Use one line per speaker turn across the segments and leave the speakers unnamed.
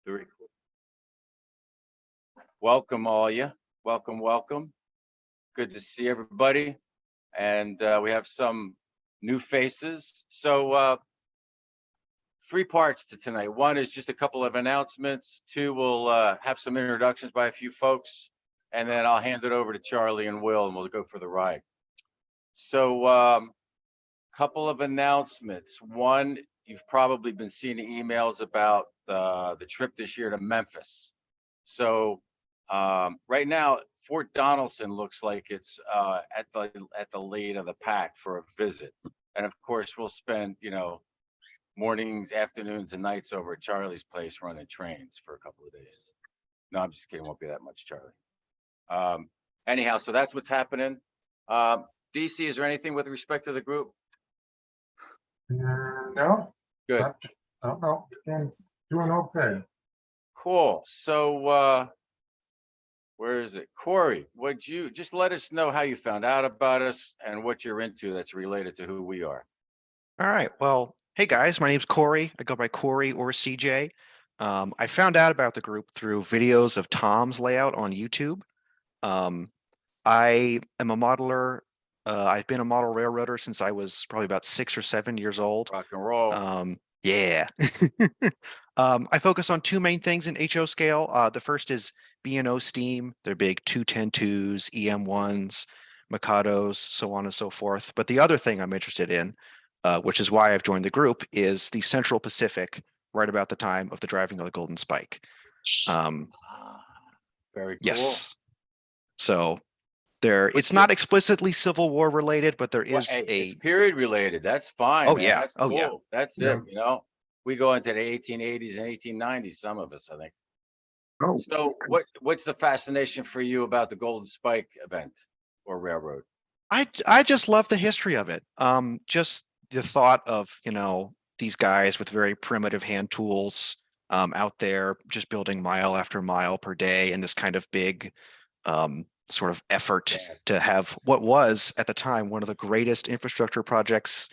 Very cool. Welcome, all you. Welcome. Good to see everybody. And we have some new faces. So 3 parts to tonight. One is just a couple of announcements. Two, we'll have some introductions by a few folks. And then I'll hand it over to Charlie and Will, and we'll go for the ride. So couple of announcements. One, you've probably been seeing the emails about the trip this year to Memphis. So right now, Fort Donaldson looks like it's at the lead of the pack for a visit. And of course, we'll spend, mornings, afternoons, and nights over at Charlie's place running trains for a couple of days. No, I'm just kidding. Won't be that much, Charlie. Anyhow, so that's what's happening. DC, is there anything with respect to the group?
No.
Good.
I don't know. Doing okay.
Cool. So where is it? Corey, would you just let us know how you found out about us and what you're into that's related to who we are?
All right. Well, hey guys, my name's Corey. I go by Corey or CJ. I found out about the group through videos of Tom's layout on YouTube. I am a modeler. I've been a model railroader since I was probably about 6 or 7 years old.
Rock and roll.
Yeah. I focus on 2 main things in HO scale. The first is B&O steam. They're big 210-2s, EM1s, Mikados, so on and so forth. But the other thing I'm interested in, which is why I've joined the group, is the Central Pacific right about the time of the driving of the Golden Spike.
Very cool.
Yes. So it's not explicitly Civil War related, but there is
it's period related. That's fine.
Oh,
man.
yeah.
That's
Oh,
cool.
yeah.
That's it. We go into the 1880s and 1890s, some of us, I think.
Oh.
So what's the fascination for you about the Golden Spike event or railroad?
I just love the history of it. Just the thought of, these guys with very primitive hand tools out there just building mile after mile per day, and this kind of big sort of effort to have what was at the time one of the greatest infrastructure projects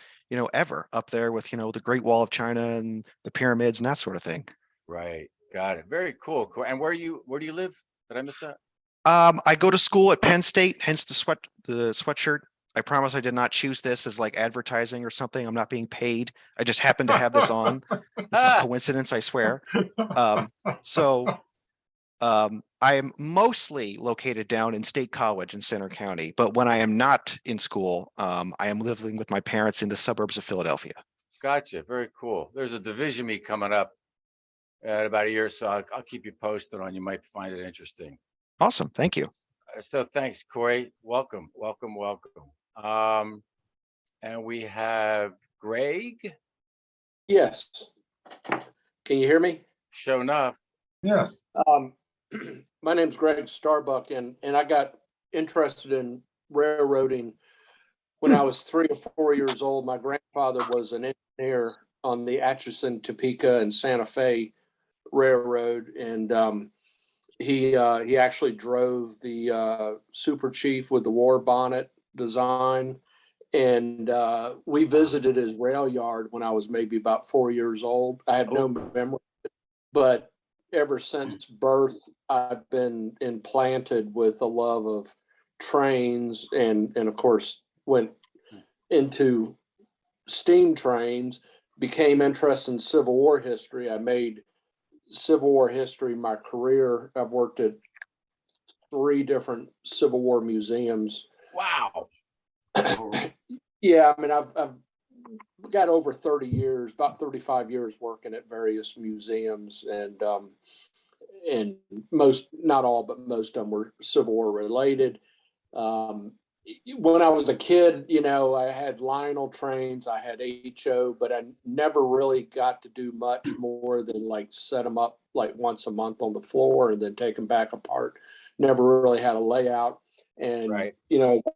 ever, up there with the Great Wall of China and the pyramids and that sort of thing.
Right, got it. Very cool. And where do you live? Did I miss that?
I go to school at Penn State, hence the sweatshirt. I promise I did not choose this as like advertising or something. I'm not being paid. I just happen to have this on. This is coincidence, I swear. I am mostly located down in State College in Center County, but when I am not in school, I am living with my parents in the suburbs of Philadelphia.
Gotcha. Very cool. There's a division meet coming up in about a year or so. I'll keep you posted on. You might find it interesting.
Awesome. Thank you.
So thanks, Corey. Welcome. And we have Greg.
Yes. Can you hear me?
Sure enough.
Yes.
My name's Greg Starbuck, and I got interested in railroading when I was 3 or 4 years old. My grandfather was an engineer on the Atchison, Topeka, and Santa Fe Railroad, and he actually drove the Super Chief with the war bonnet design, and we visited his rail yard when I was maybe about 4 years old. I have no memory, but ever since birth, I've been implanted with a love of trains, and of course went into steam trains, became interested in Civil War history. I made Civil War history my career. I've worked at 3 different Civil War museums.
Wow.
Yeah, I mean, I've got over 30 years, about 35 years working at various museums, and most, not all, but most of them were Civil War related. When I was a kid, I had Lionel trains, I had HO, but I never really got to do much more than like set them up like once a month on the floor and then take them back apart. Never really had a layout. And,
right.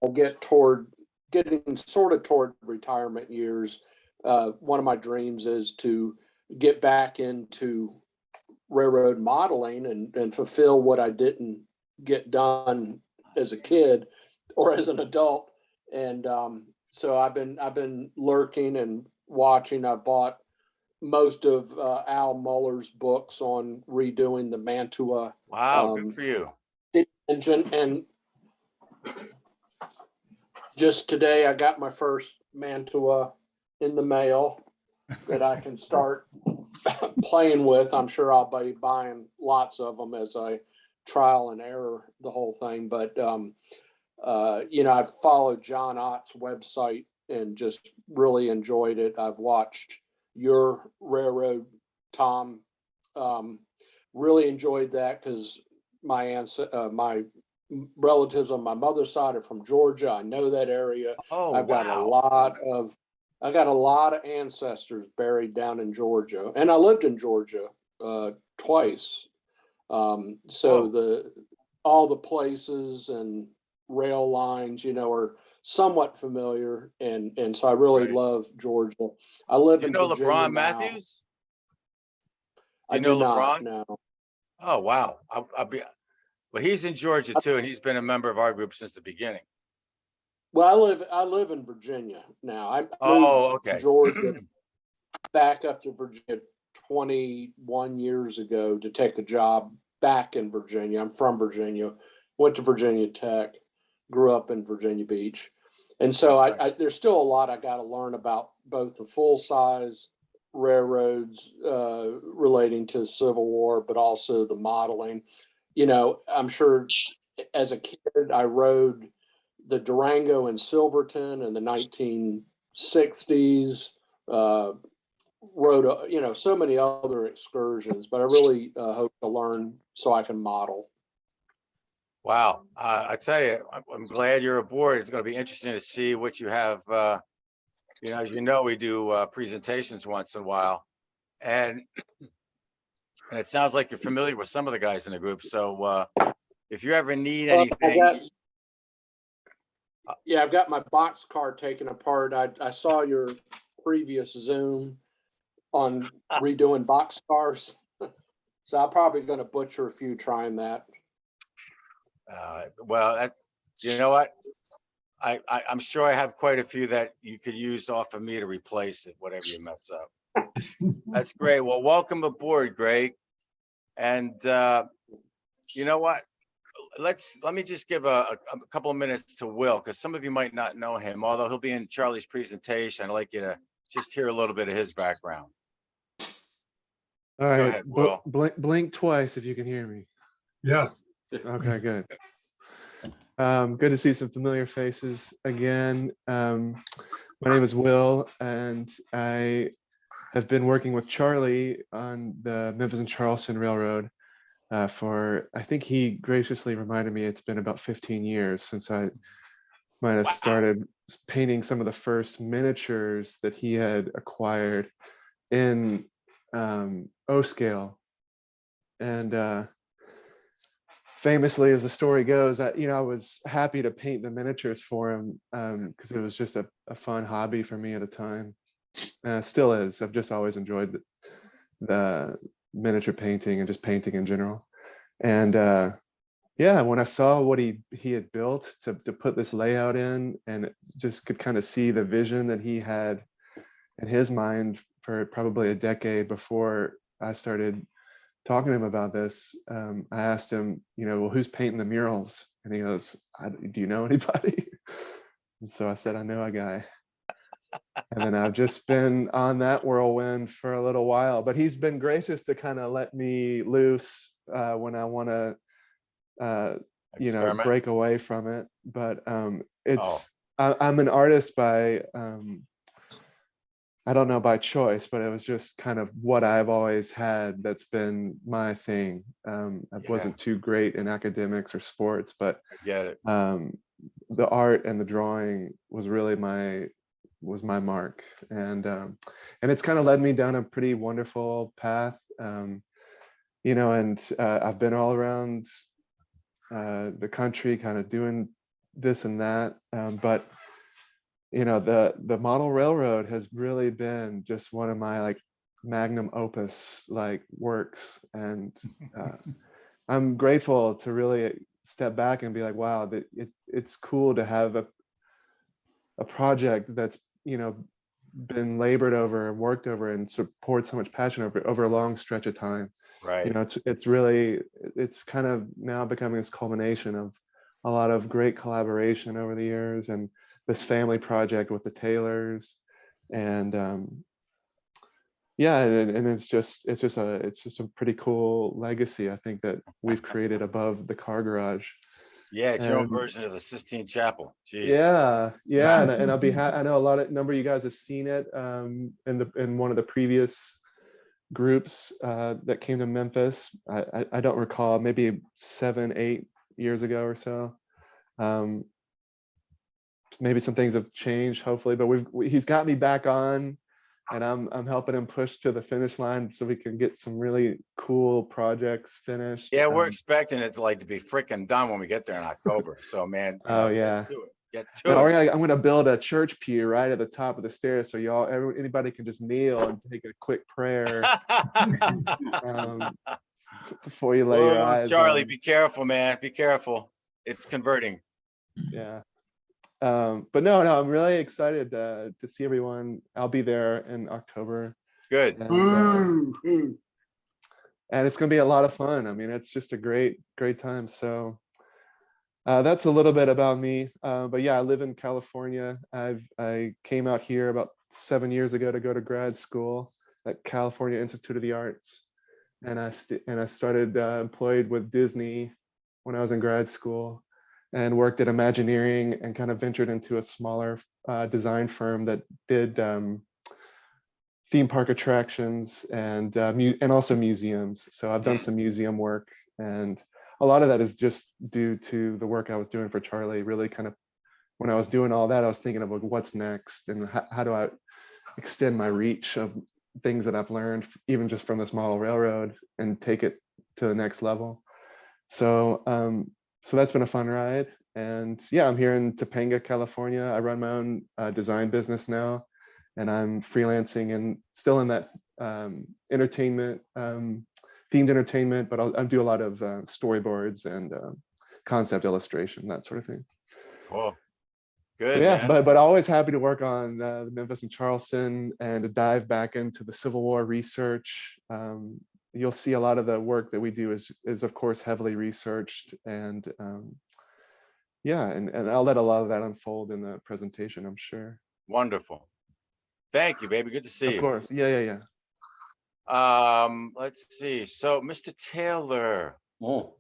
I'll getting sort of toward retirement years. One of my dreams is to get back into railroad modeling and fulfill what I didn't get done as a kid or as an adult. And so I've been lurking and watching. I bought most of Al Muller's books on redoing the Mantua
Wow, good for you.
engine. And just today, I got my first Mantua in the mail that I can start playing with. I'm sure I'll be buying lots of them as I trial and error the whole thing. But, you know, I've followed John Ott's website and just really enjoyed it. I've watched your railroad, Tom. Really enjoyed that because my relatives on my mother's side are from Georgia. I know that area.
Oh,
I've got
wow.
I got a lot of ancestors buried down in Georgia, and I lived in Georgia twice. So all the places and rail lines, you know, are somewhat familiar, and so I really
Right.
love Georgia. I live
Do you
in
know
Virginia
LeBron
now.
Matthews? Do
I
you
do
know
not
LeBron?
know.
Oh, wow. Well, he's in Georgia too, and he's been a member of our group since the beginning.
Well, I live in Virginia now. I
Oh,
moved
okay.
Georgia back up to Virginia 21 years ago to take a job back in Virginia. I'm from Virginia, went to Virginia Tech, grew up in Virginia Beach. And so
Nice.
there's still a lot I got to learn about both the full size railroads relating to the Civil War, but also the modeling. You know, I'm sure as a kid, I rode the Durango and Silverton in the 1960s. Rode, you know, so many other excursions, but I really hope to learn so I can model.
Wow. I tell you, I'm glad you're aboard. It's going to be interesting to see what you have. You know, as you know, we do presentations once in a while, and it sounds like you're familiar with some of the guys in the group. So if you ever need anything,
I've got my box car taken apart. I saw your previous Zoom on redoing box cars. So I'm probably going to butcher a few trying that.
well, you know what? I'm sure I have quite a few that you could use off of me to replace it, whatever you mess up. That's great. Well, welcome aboard, Greg. And you know what? Let me just give a couple of minutes to Will, because some of you might not know him, although he'll be in Charlie's presentation. I'd like you to just hear a little bit of his background.
All
Go
right,
ahead, Will.
blink twice if you can hear me.
Yes.
Okay, good. Good to see some familiar faces again. My name is Will, and I have been working with Charlie on the Memphis and Charleston Railroad for, I think he graciously reminded me it's been about 15 years since I might have started painting some of the first miniatures that he had acquired in O scale. And famously, as the story goes, I was happy to paint the miniatures for him because it was just a fun hobby for me at the time. Still is. I've just always enjoyed the miniature painting and just painting in general. And yeah, when I saw what he had built to put this layout in, and just could kind of see the vision that he had in his mind for probably a decade before I started talking to him about this, I asked him, well, who's painting the murals? And he goes, do you know anybody? And so I said, I know a guy. And then I've just been on that whirlwind for a little while, but he's been gracious to kind of let me loose when I want to, break away from it. But I'm an artist by, I don't know by choice, but it was just kind of what I've always had. That's been my thing. I wasn't too great in academics or sports, but
I get it.
The art and the drawing was really my mark, and it's kind of led me down a pretty wonderful path. And I've been all around the country, kind of doing this and that, but the model railroad has really been just one of my magnum opus works, and I'm grateful to really step back and be like, wow, that it's cool to have a project that's been labored over and worked over and poured so much passion over a long stretch of time.
Right.
You know, it's really, it's kind of now becoming this culmination of a lot of great collaboration over the years, and this family project with the Taylors, and yeah, and it's just a pretty cool legacy, I think, that we've created above the car garage.
Yeah, it's your own
And
version of the Sistine Chapel. Jeez.
yeah, and I'll be I know a number of you guys have seen it in one of the previous groups that came to Memphis. I don't recall, maybe 7-8 years ago or so. Maybe some things have changed, hopefully, but he's got me back on, and I'm helping him push to the finish line so we can get some really cool projects finished.
Yeah, we're expecting it to be freaking done when we get there in October. So, man,
Oh, yeah.
get to it. Get
No,
to it.
I'm gonna build a church pew right at the top of the stairs, so anybody can just kneel and take a quick prayer before you lay your
Whoa,
eyes
Charlie,
on.
be careful, man. Be careful. It's converting.
Yeah. But no, I'm really excited to see everyone. I'll be there in October,
Good.
and it's gonna be a lot of fun. I mean, it's just a great time. So that's a little bit about me. But yeah, I live in California. I came out here about 7 years ago to go to grad school at California Institute of the Arts, and I started employed with Disney when I was in grad school, and worked at Imagineering, and kind of ventured into a smaller design firm that did theme park attractions and also museums. So I've done some museum work, and a lot of that is just due to the work I was doing for Charlie. Really kind of, when I was doing all that, I was thinking about what's next, and how do I extend my reach of things that I've learned, even just from this model railroad, and take it to the next level. So so that's been a fun ride. And yeah, I'm here in Topanga, California. I run my own design business now, and I'm freelancing and still in that entertainment, themed entertainment, but I do a lot of storyboards and concept illustration, that sort of thing.
Cool.
So
Good,
yeah,
man.
but always happy to work on the Memphis and Charleston, and to dive back into the Civil War research. You'll see a lot of the work that we do is of course heavily researched, and yeah, and I'll let a lot of that unfold in the presentation, I'm sure.
Wonderful. Thank you, baby. Good to see
Of
you.
course, yeah.
Let's see. So, Mr. Taylor.
Oh,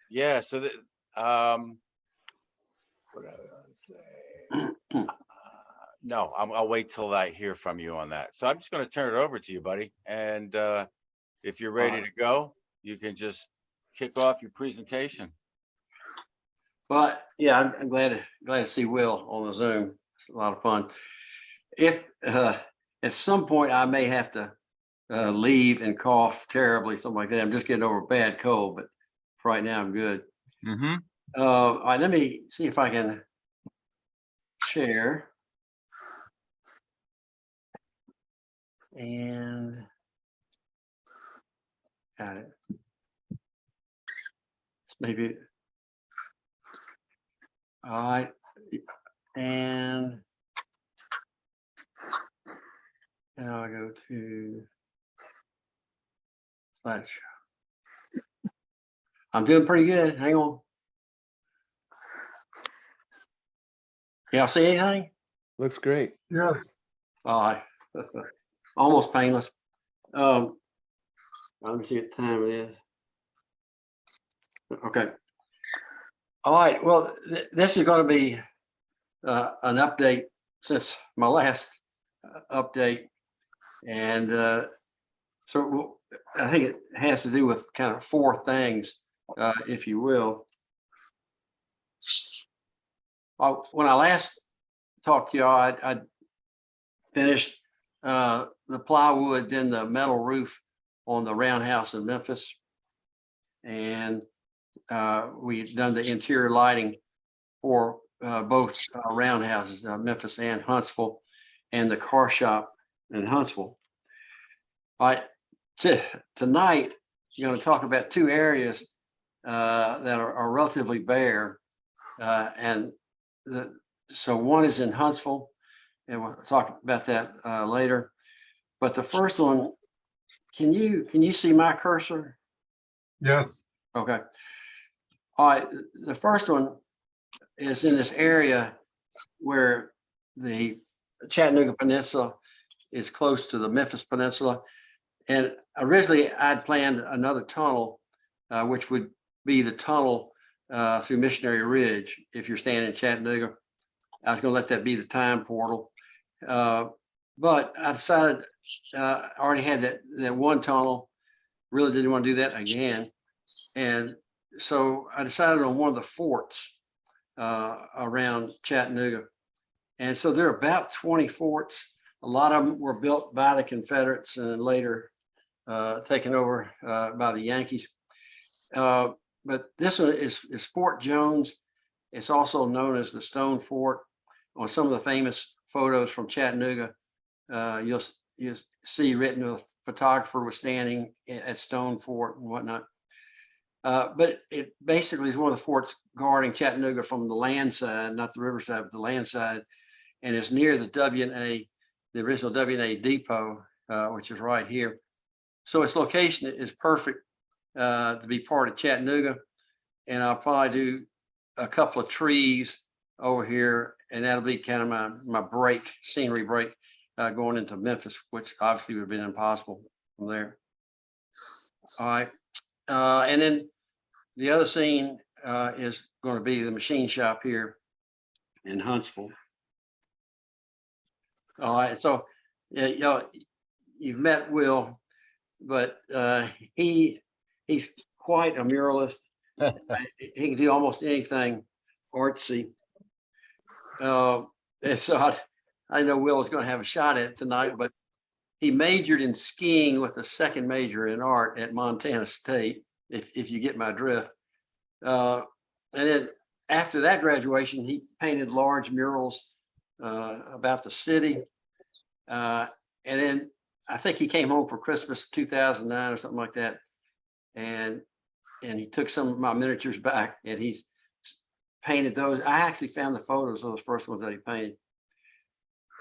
Yeah. So, what did I say? No, I'll wait till I hear from you on that. So I'm just going to turn it over to you, buddy. And if you're ready to go, you can just kick off your presentation.
well, yeah, I'm glad to see Will on the Zoom. It's a lot of fun. If at some point I may have to leave and cough terribly, something like that. I'm just getting over a bad cold, but right now I'm good.
Mm-hmm.
All right, let me see if I can share. And got it. Maybe. All right. And now I go to slideshow. I'm doing pretty good. Hang on. Y'all see anything?
Looks great.
Yes,
All right. Almost painless. Let me see what time it is. Okay. All right. Well, this is going to be an update since my last update. And so I think it has to do with kind of four things, if you will. When I last talked to y'all, I finished the plywood, then the metal roof on the roundhouse in Memphis. And we've done the interior lighting for both roundhouses, Memphis and Huntsville, and the car shop in Huntsville. All right, tonight, you're going to talk about two areas that are relatively bare. So one is in Huntsville, and we'll talk about that later. But the first one, can you see my cursor?
Yes,
Okay. All right, the first one is in this area where the Chattanooga Peninsula is close to the Memphis Peninsula. And originally I'd planned another tunnel, which would be the tunnel through Missionary Ridge. If you're staying in Chattanooga, I was going to let that be the time portal. But I decided I already had that one tunnel, really didn't want to do that again. And so I decided on one of the forts around Chattanooga. And so there are about 20 forts. A lot of them were built by the Confederates and later taken over by the Yankees. But this one is Fort Jones. It's also known as the Stone Fort. On some of the famous photos from Chattanooga, you'll see written the photographer was standing at Stone Fort and whatnot. But it basically is one of the forts guarding Chattanooga from the land side, not the riverside, but the land side. And it's near the W&A, the original W&A depot, which is right here. So its location is perfect to be part of Chattanooga. And I'll probably do a couple of trees over here, and that'll be kind of my break, scenery break, going into Memphis, which obviously would have been impossible from there. All right. And then the other scene is going to be the machine shop here in Huntsville. All right. So, you know, you've met Will, but he's quite a muralist. He can do almost anything artsy. And so I know Will is going to have a shot at it tonight, but he majored in skiing with a second major in art at Montana State, if you get my drift. And then after that graduation, he painted large murals about the city. And then I think he came home for Christmas 2009 or something like that. And he took some of my miniatures back and he's painted those. I actually found the photos of the first ones that he painted.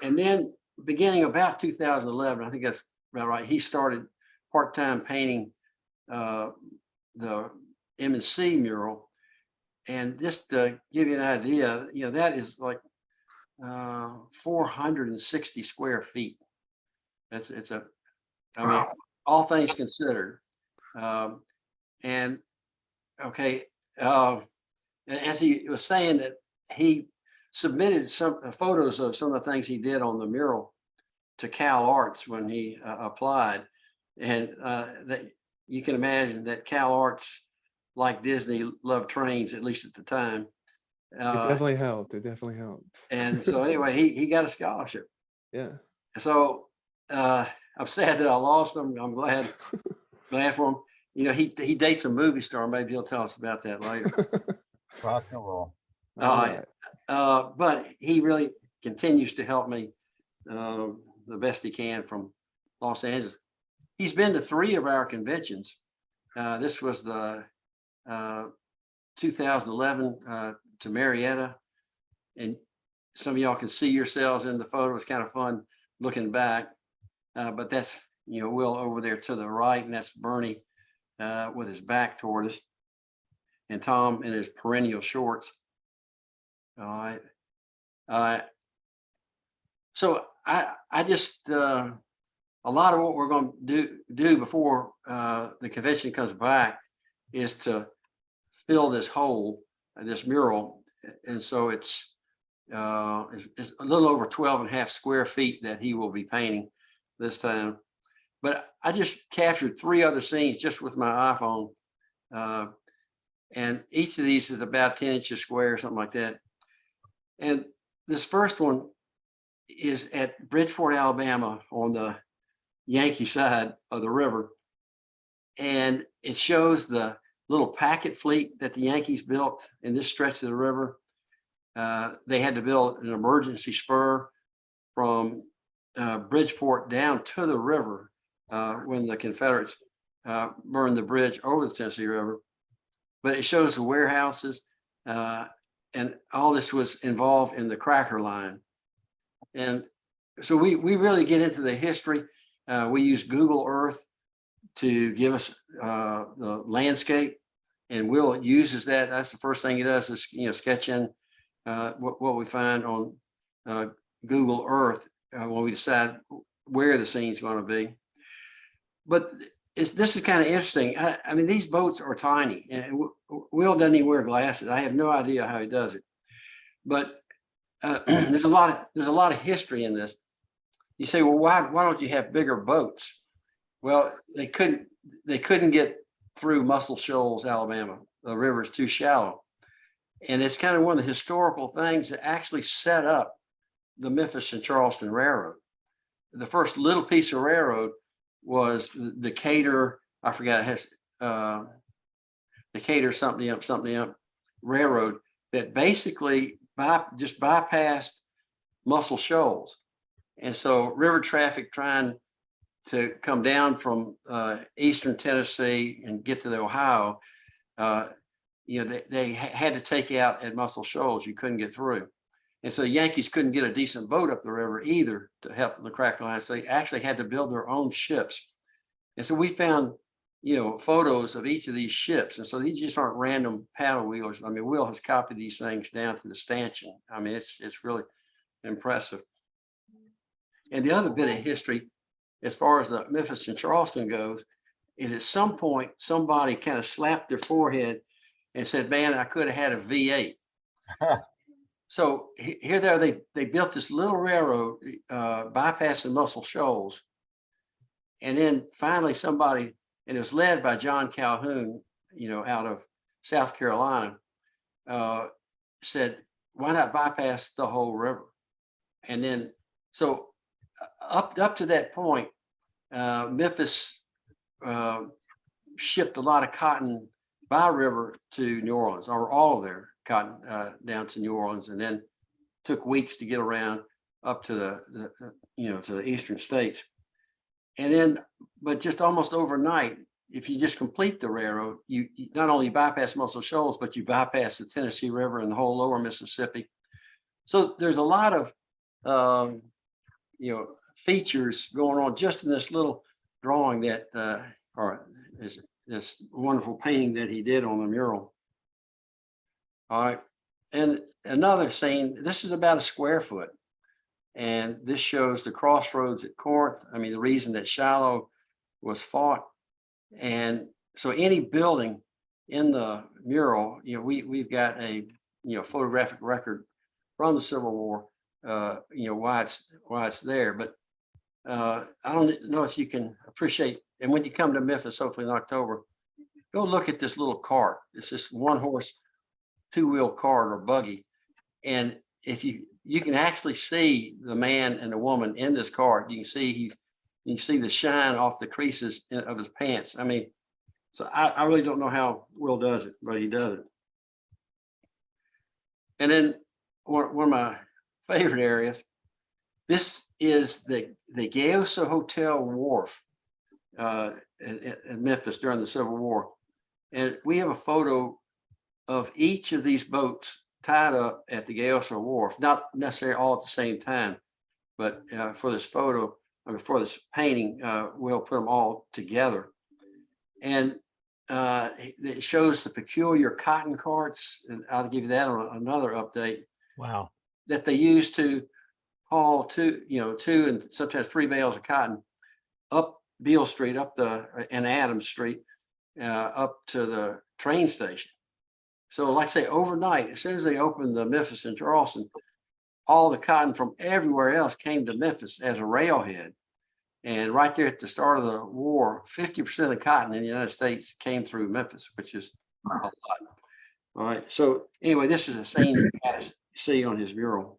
And then beginning about 2011, I think that's about right, he started part-time painting the M&C mural. And just to give you an idea, you know, that is like 460 square feet. I mean, all things considered. And okay, and as he was saying that he submitted some photos of some of the things he did on the mural to Cal Arts when he applied. And that you can imagine that Cal Arts, like Disney, loved trains, at least at the time.
It definitely helped. It definitely helped.
And so anyway, he got a scholarship.
Yeah.
So I'm sad that I lost him. I'm glad for him. You know, he dates a movie star. Maybe he'll tell us about that later.
rock and roll.
All right.
But he really continues to help me the best he can from Los Angeles. He's been to 3 of our conventions. This was the 2011 to Marietta. And some of y'all can see yourselves in the photo. It's kind of fun looking back. But that's, you know, Will over there to the right, and that's Bernie with his back toward us. And Tom in his perennial shorts. All right. So I just a lot of what we're going to do before the convention comes back is to fill this hole, this mural, and so it's a little over 12.5 square feet that he will be painting this time. But I just captured 3 other scenes just with my iPhone, and each of these is about 10 inches square, something like that. And this first one is at Bridgeport, Alabama, on the Yankee side of the river. And it shows the little packet fleet that the Yankees built in this stretch of the river. They had to build an emergency spur from Bridgeport down to the river when the Confederates burned the bridge over the Tennessee River. But it shows the warehouses, and all this was involved in the Cracker Line. And so we really get into the history. We use Google Earth to give us the landscape, and Will uses that. That's the first thing he does is, sketch in what we find on Google Earth when we decide where the scene's going to be. But this is kind of interesting. I mean, these boats are tiny, and Will doesn't even wear glasses. I have no idea how he does it, but there's a lot of history in this. You say, well, why don't you have bigger boats? Well, they couldn't get through Muscle Shoals, Alabama. The river is too shallow, and it's kind of one of the historical things that actually set up the Memphis and Charleston Railroad. The first little piece of railroad was the Decatur. I forgot, it has Decatur something up railroad that basically just bypassed Muscle Shoals. And so river traffic trying to come down from eastern Tennessee and get to the Ohio, they had to take out at Muscle Shoals. You couldn't get through. And so the Yankees couldn't get a decent boat up the river either to help the crack line. So they actually had to build their own ships. And so we found, photos of each of these ships. And so these just aren't random paddle wheelers. I mean, Will has copied these things down to the stanchion. I mean, it's really impressive. And the other bit of history, as far as the Memphis and Charleston goes, is at some point, somebody kind of slapped their forehead and said, man, I could have had a V8. So here they built this little railroad bypassing Muscle Shoals. And then finally somebody, and it was led by John Calhoun, out of South Carolina, said, why not bypass the whole river? And then, so up to that point, Memphis shipped a lot of cotton by river to New Orleans, or all of their cotton down to New Orleans, and then took weeks to get around up to the to the eastern states. And then, but just almost overnight, if you just complete the railroad, you not only bypass Muscle Shoals, but you bypass the Tennessee River and the whole lower Mississippi. So there's a lot of features going on just in this little drawing that or this wonderful painting that he did on the mural. All right, and another scene, this is about a square foot, and this shows the crossroads at Corinth. I mean, the reason that Shiloh was fought. And so any building in the mural, we've got a photographic record from the Civil War, why it's there. But I don't know if you can appreciate, and when you come to Memphis, hopefully in October, go look at this little cart. It's this one horse, two-wheel cart or buggy. And if you can actually see the man and the woman in this cart, you can see the shine off the creases of his pants. I mean, so I really don't know how Will does it, but he does it. And then one of my favorite areas, this is the Gayosa Hotel Wharf in Memphis during the Civil War. And we have a photo of each of these boats tied up at the Gayosa Wharf, not necessarily all at the same time, but for this photo, for this painting, we'll put them all together. And it shows the peculiar cotton carts, and I'll give you that on another update.
Wow.
That they use to haul two and sometimes 3 bales of cotton up Beale Street, and Adams Street, up to the train station. So like I say, overnight, as soon as they opened the Memphis and Charleston, all the cotton from everywhere else came to Memphis as a railhead. And right there at the start of the war, 50% of the cotton in the United States came through Memphis, which is a lot. All right. So anyway, this is a scene you guys see on his mural.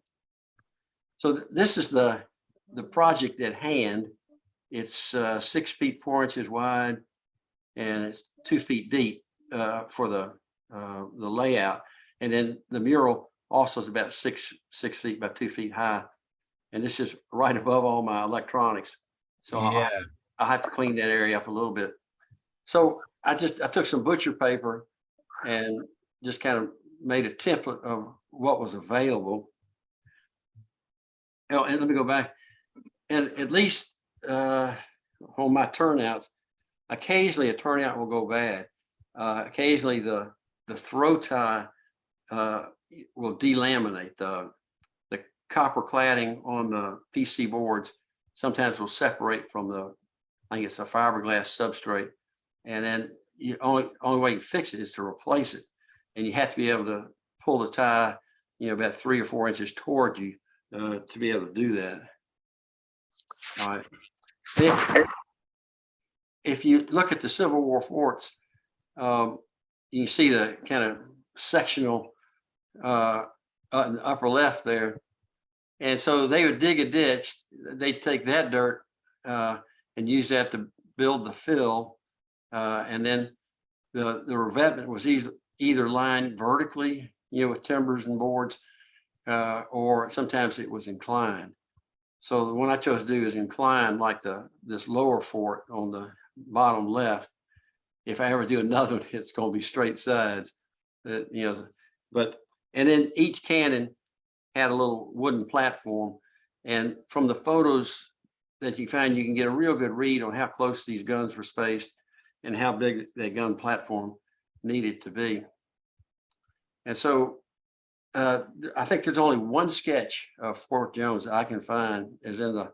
So this is the project at hand. It's 6 feet 4 inches wide, and it's 2 feet deep for the layout. And then the mural also is about 6 feet by 2 feet high. And this is right above all my electronics. So
Yeah.
I'll have to clean that area up a little bit. So I took some butcher paper and just kind of made a template of what was available. Oh, and let me go back. and at least on my turnouts, occasionally a turnout will go bad. Occasionally the throw tie will delaminate. The copper cladding on the PC boards sometimes will separate from the, I think it's a fiberglass substrate. And then you only way you fix it is to replace it. And you have to be able to pull the tie, about 3 or 4 inches toward you to be able to do that. All right. If you look at the Civil War forts, you see the kind of sectional in the upper left there. And so they would dig a ditch, they'd take that dirt and use that to build the fill. And then the revetment was either lined vertically, with timbers and boards, or sometimes it was inclined. So the one I chose to do is inclined, like this lower fort on the bottom left. If I ever do another one, it's going to be straight sides. And then each cannon had a little wooden platform. And from the photos that you find, you can get a real good read on how close these guns were spaced and how big that gun platform needed to be. And so I think there's only one sketch of Fort Jones that I can find is in the,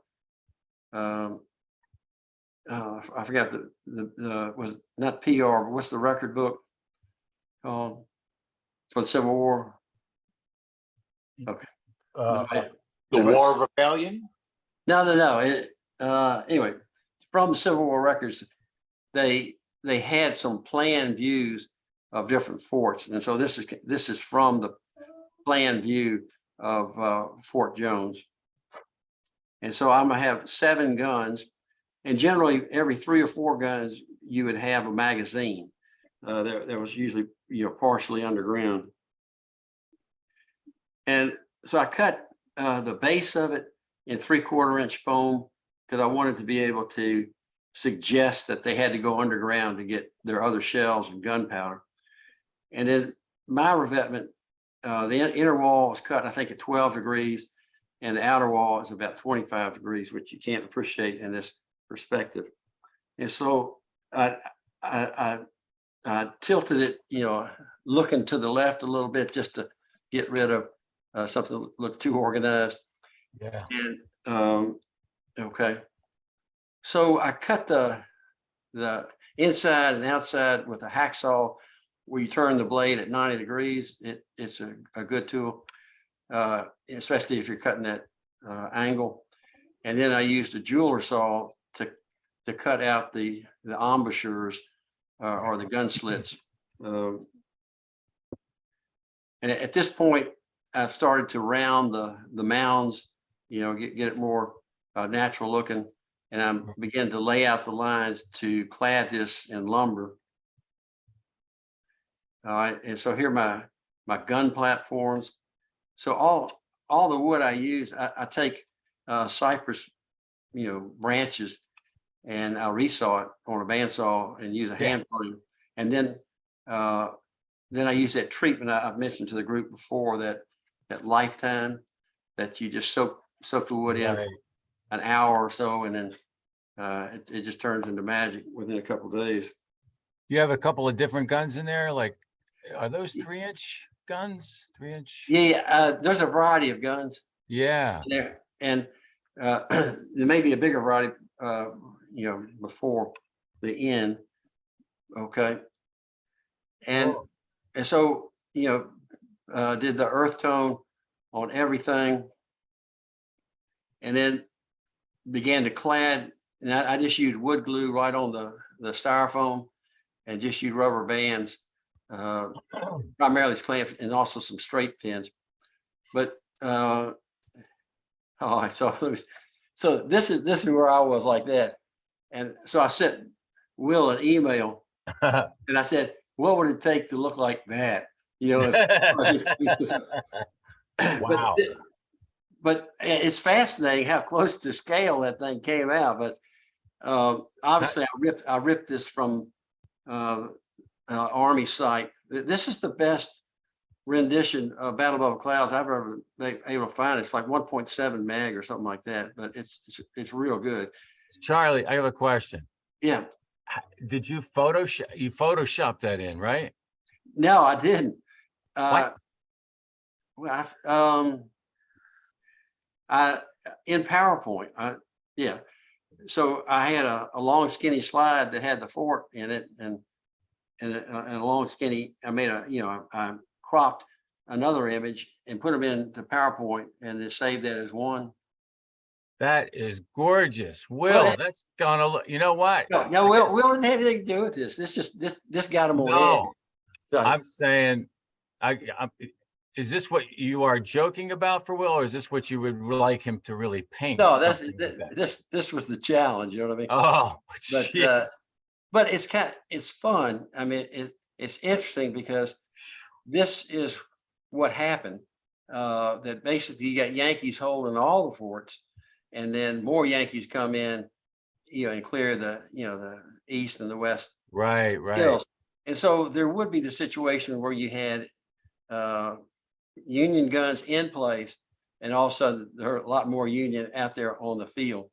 I forgot the was not PR, but what's the record book called for the Civil War? Okay.
The War of Rebellion?
No. Anyway, from the Civil War records, they had some plan views of different forts, and so this is from the plan view of Fort Jones. And so I'm gonna have 7 guns, and generally every 3 or 4 guns you would have a magazine. There was usually partially underground. And so I cut the base of it in 3/4 inch foam because I wanted to be able to suggest that they had to go underground to get their other shells and gunpowder. And then my revetment, the inner wall is cut, I think, at 12 degrees, and the outer wall is about 25 degrees, which you can't appreciate in this perspective. And so I tilted it, looking to the left a little bit just to get rid of something that looked too organized.
Yeah.
And okay. So I cut the inside and outside with a hacksaw where you turn the blade at 90 degrees. It's a good tool, especially if you're cutting that angle. And then I used a jeweler saw to cut out the embouchures or the gun slits. And at this point, I've started to round the mounds, get it more natural looking. And I'm beginning to lay out the lines to clad this in lumber. All right, and so here are my gun platforms. So all the wood I use, I take cypress, branches, and I'll resaw it on a bandsaw and use a hand plane. And then I use that treatment I've mentioned to the group before, that lifetime that you just soak the wood in for an hour or so, and then it just turns into magic within a couple of days.
You have a couple of different guns in there, like, are those 3-inch guns? 3-inch?
Yeah, there's a variety of guns
Yeah.
there, and there may be a bigger variety, before the end. Okay. And so, did the earth tone on everything, and then began to clad. And I just used wood glue right on the styrofoam, and just used rubber bands, primarily clamps, and also some straight pins. But so this is where I was like that. And so I sent Will an email, and I said, what would it take to look like that?
Wow.
But it's fascinating how close to scale that thing came out. But obviously, I ripped this from Army site. This is the best rendition of Battle Above the Clouds I've ever been able to find. It's like 1.7 meg or something like that, but it's real good.
Charlie, I have a question.
Yeah.
Did you Photoshop that in, right?
No, I didn't.
What?
Well, I in PowerPoint. Yeah. So I had a long skinny slide that had the fort in it, and a long skinny. I made I cropped another image and put them into PowerPoint and just saved that as one.
That is gorgeous.
Well,
Will, that's gonna look, you know what?
No, Will didn't have anything to do with this. This got him on
No,
edge.
I'm saying, is this what you are joking about for Will, or is this what you would like him to really paint?
No,
something like that?
this was the challenge. You know what I mean?
Oh,
But
jeez.
but it's fun. I mean, it's interesting because this is what happened. That basically you got Yankees holding all the forts, and then more Yankees come in, and clear the east and the west
Right, right.
hills. And so there would be the situation where you had Union guns in place, and also there are a lot more Union out there on the field.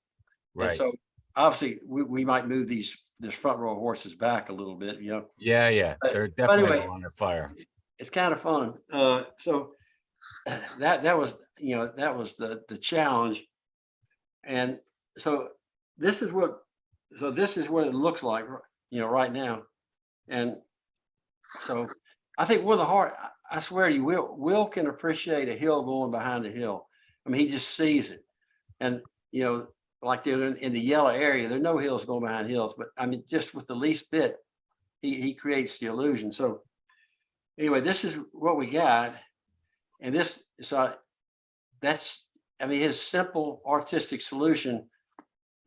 And
Right.
so obviously we might move this front row of horses back a little bit,
Yeah, yeah.
But-
They're
but
definitely
anyway,
under fire.
It's kind of fun. So that was the challenge. And so this is what it looks like, right now. And so I think I swear to you, Will can appreciate a hill going behind a hill. I mean, he just sees it. And, like they're in the yellow area, there are no hills going behind hills, but I mean, just with the least bit, he creates the illusion. So anyway, this is what we got. And that's, his simple artistic solution,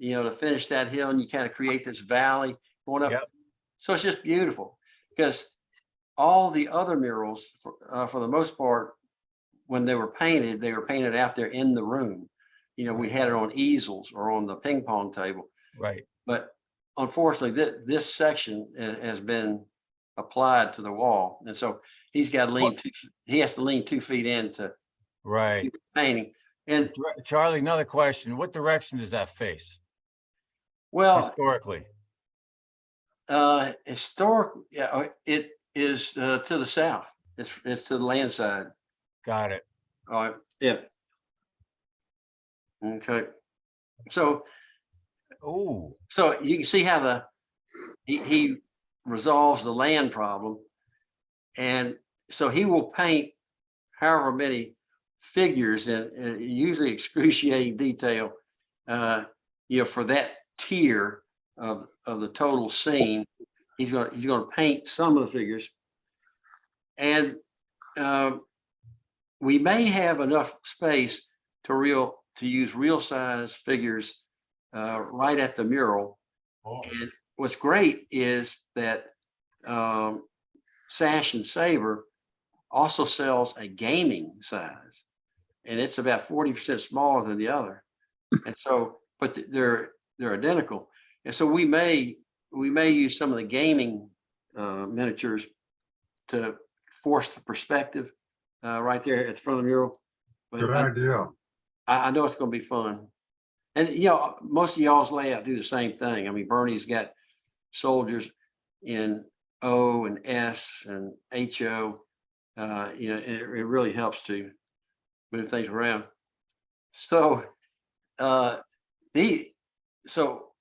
to finish that hill, and you kind of create this valley going up.
Yep.
So it's just beautiful, because all the other murals, for the most part, when they were painted out there in the room. We had it on easels or on the ping pong table.
Right.
But unfortunately, this section has been applied to the wall, and so he has to lean 2 feet into
Right.
painting. And
Charlie, another question. What direction does that face historically?
Historically, it is to the south. It's to the land side.
Got it.
All right. Yeah. Okay. So
Oh,
you can see how he resolves the land problem, and so he will paint however many figures in usually excruciating detail, for that tier of the total scene. He's going to paint some of the figures, and we may have enough space to use real size figures right at the mural.
oh,
And what's great is that Sash and Saber also sells a gaming size, and it's about 40% smaller than the other. And so, but they're identical. And so we may use some of the gaming miniatures to force the perspective right there at the front of the mural. But
Good idea.
I know it's going to be fun. And, most of y'all's layout do the same thing. I mean, Bernie's got soldiers in O and S and HO. It really helps to move things around. So, in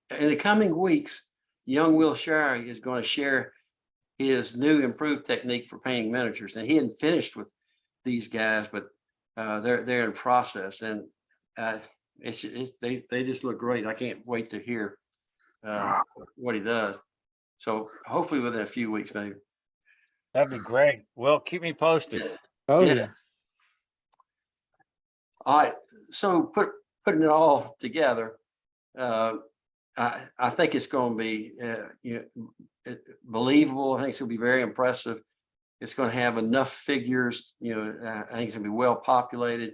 the coming weeks, young Will Shire is going to share his new improved technique for painting miniatures. And he hadn't finished with these guys, but they're in process, and they just look great. I can't wait to hear what he does. So hopefully within a few weeks, maybe.
that'd be great. Well, keep me posted.
Oh,
Yeah.
yeah.
All right. So putting it all together, I think it's going to be believable. I think it's going to be very impressive. It's going to have enough figures. I think it's going to be well populated.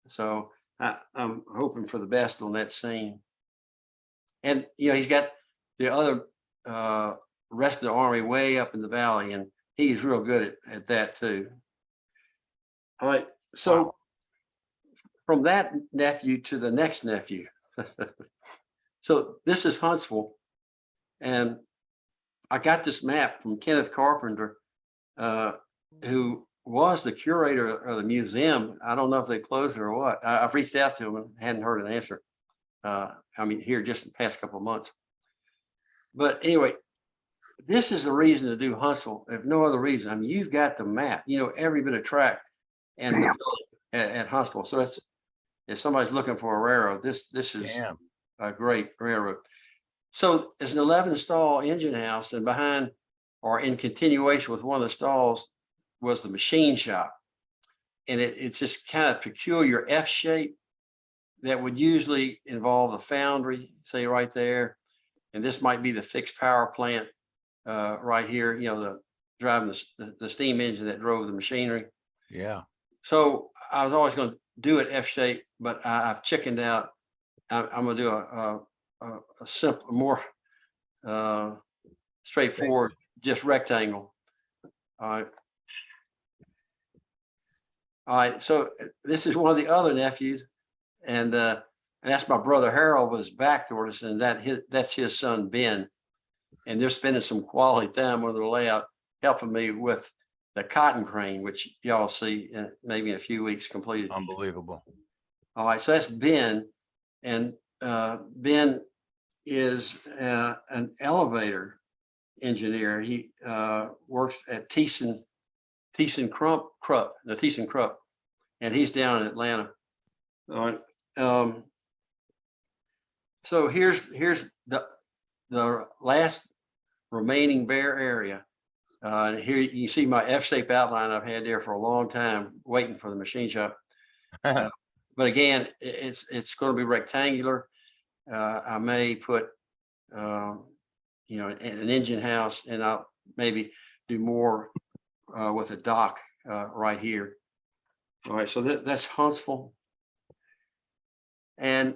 So I'm hoping for the best on that scene. And he's got the other rest of the army way up in the valley, and he's real good at that too. All right, so from that nephew to the next nephew. So this is Huntsville. And I got this map from Kenneth Carpenter, who was the curator of the museum. I don't know if they closed it or what. I've reached out to him and hadn't heard an answer. I mean, here just the past couple of months. But anyway, this is the reason to do Huntsville, if no other reason. I mean, you've got the map, you know, every bit of track and the at Huntsville. So it's, if somebody's looking for a railroad, this is
Damn.
a great railroad. So it's an 11 stall engine house, and behind or in continuation with one of the stalls was the machine shop. And it's just kind of peculiar F shape that would usually involve the foundry, say right there. And this might be the fixed power plant right here, you know, the driving the steam engine that drove the machinery.
Yeah.
So I was always going to do it F shape, but I've chickened out. I'm going to do a simple, more straightforward, just rectangle. All right. All right. So this is one of the other nephews, and that's my brother Harold with his back toward us, and that's his son Ben, and they're spending some quality time on the layout, helping me with the cotton crane, which y'all see maybe in a few weeks completed.
Unbelievable.
All right. So that's Ben, and Ben is an elevator engineer. He works at Thiessen Krupp, and he's down in Atlanta. All right. So here's the last remaining bare area. Here you see my F-shaped outline I've had there for a long time, waiting for the machine shop. But again, it's going to be rectangular. I may put, you know, an engine house, and I'll maybe do more with a dock right here. All right, so that's Huntsville. And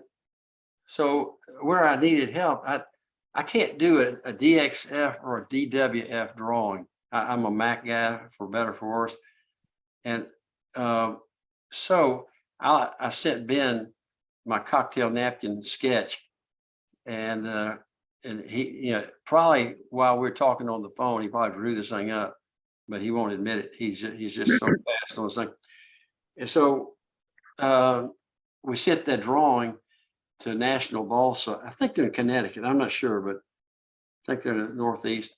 so where I needed help, I can't do a DXF or a DWF drawing. I'm a Mac guy, for better or for worse. And so I sent Ben my cocktail napkin sketch, and he, you know, probably while we're talking on the phone, he probably drew this thing up, but he won't admit it. He's just so fast on this thing. And so we sent that drawing to National Balsa. I think they're in Connecticut. I'm not sure, but I think they're in the Northeast.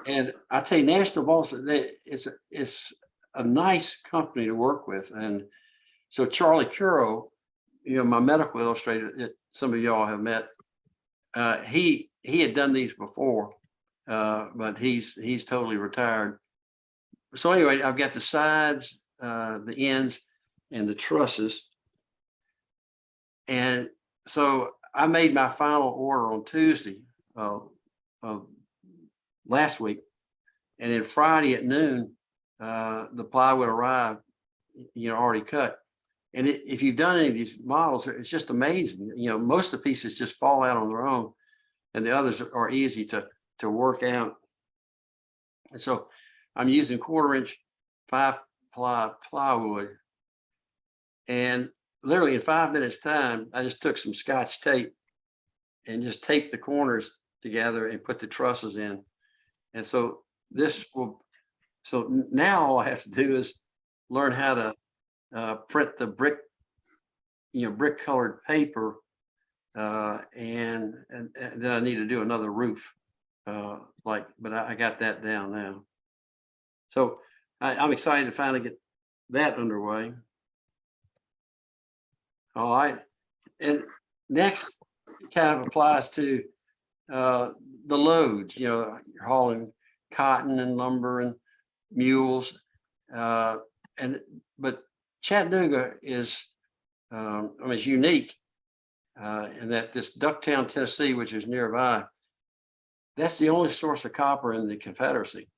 And I tell you, National Balsa, it's a nice company to work with. And so Charlie Curo, you know, my medical illustrator that some of y'all have met, he had done these before, but he's totally retired. So anyway, I've got the sides, the ends, and the trusses. And so I made my final order on Tuesday of last week, and then Friday at noon, the plywood arrived, you know, already cut. And if you've done any of these models, it's just amazing. You know, most of the pieces just fall out on their own, and the others are easy to work out. And so I'm using 1/4-inch 5-ply plywood, and literally in 5 minutes time, I just took some Scotch tape and just taped the corners together and put the trusses in. And so so now all I have to do is learn how to print the brick colored paper, and then I need to do another roof, but I got that down now. So I'm excited to finally get that underway. All right, and next kind of applies to the loads. You know, you're hauling cotton and lumber and mules, but Chattanooga is, I mean, it's unique in that this Ducktown, Tennessee, which is nearby, that's the only source of copper in the Confederacy.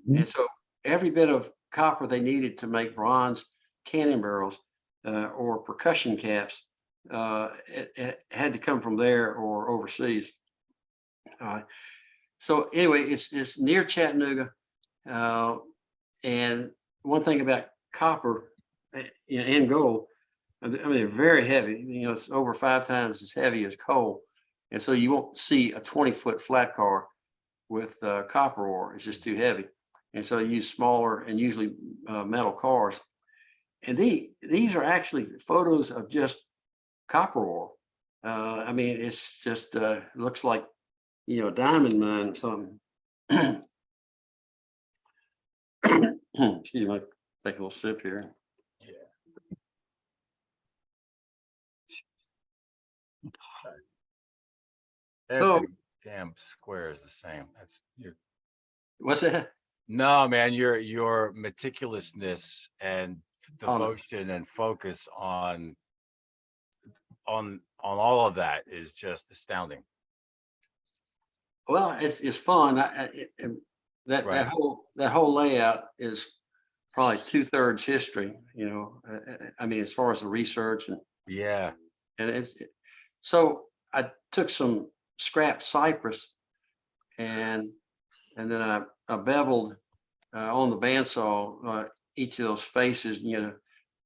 And so every bit of copper they needed to make bronze cannon barrels or percussion caps, it had to come from there or overseas. So anyway, it's near Chattanooga. And one thing about copper and gold. I mean, they're very heavy. You know, it's over 5 times as heavy as coal. And so you won't see a 20-foot flat car with copper ore. It's just too heavy. And so you use smaller and usually metal cars. And these are actually photos of just copper ore. I mean, it's just looks like, you know, a diamond mine or something. Excuse me, take a little sip here. So-
Every damn square is the same. That's your.
What's that?
No, man, your meticulousness and
Oh, no.
devotion and focus on all of that is just astounding.
Well, it's fun. That
Right.
that whole layout is probably 2/3 history. You know, I mean, as far as the research
Yeah.
and so I took some scrap cypress and then I beveled on the bandsaw each of those faces, you know,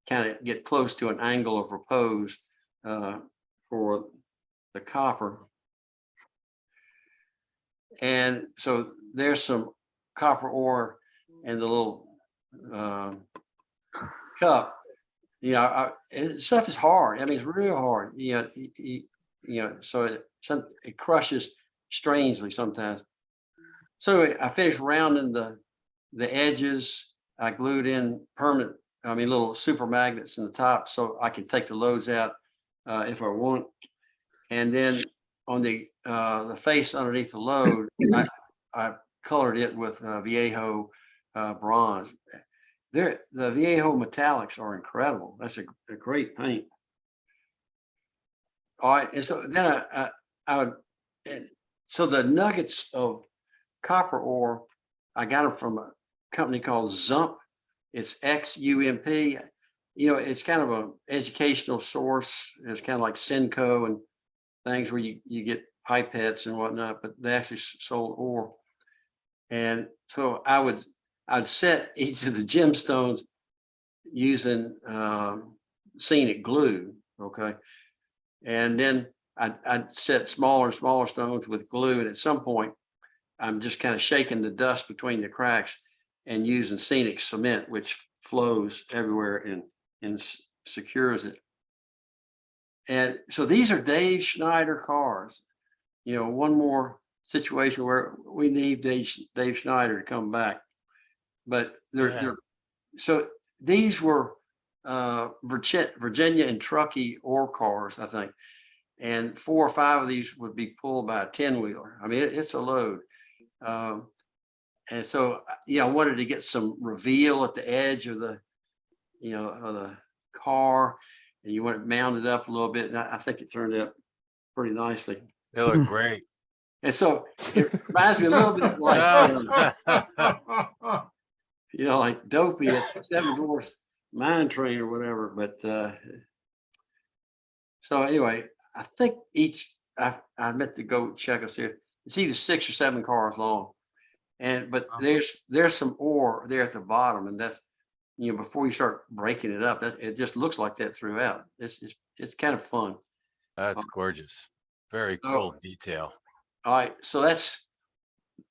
kind of get close to an angle of repose for the copper. And so there's some copper ore in the little cup. You know, stuff is hard. I mean, it's real hard. You know, so it crushes strangely sometimes. So I finished rounding the edges. I glued in little super magnets in the top so I can take the loads out if I want. And then on the face underneath the load, I colored it with Viejo bronze. The Viejo metallics are incredible. That's a great paint. All right, and so then so the nuggets of copper ore, I got them from a company called Zump. It's XUMP. You know, it's kind of an educational source. It's kind of like Senco and things where you get pipettes and whatnot, but they actually sold ore. And so I'd set each of the gemstones using scenic glue, okay? And then I'd set smaller and smaller stones with glue, and at some point, I'm just kind of shaking the dust between the cracks and using scenic cement, which flows everywhere and secures it. And so these are Dave Schneider cars. You know, one more situation where we need Dave Schneider to come back. But they're so these were Virginia and Truckee ore cars, I think. And 4 or 5 of these would be pulled by a 10-wheeler. I mean, it's a load. And so, I wanted to get some reveal at the edge of the, of the car, and you want it mounted up a little bit. And I think it turned out pretty nicely.
They look great.
And so it reminds me a little bit like, like Dopey at Seven Dwarfs Mine Train or whatever. But so anyway, I think I meant to go check us here. It's either 6 or 7 cars long. But there's some ore there at the bottom, and that's before you start breaking it up, it just looks like that throughout. It's kind of fun.
That's gorgeous. Very cool detail.
All right, so that's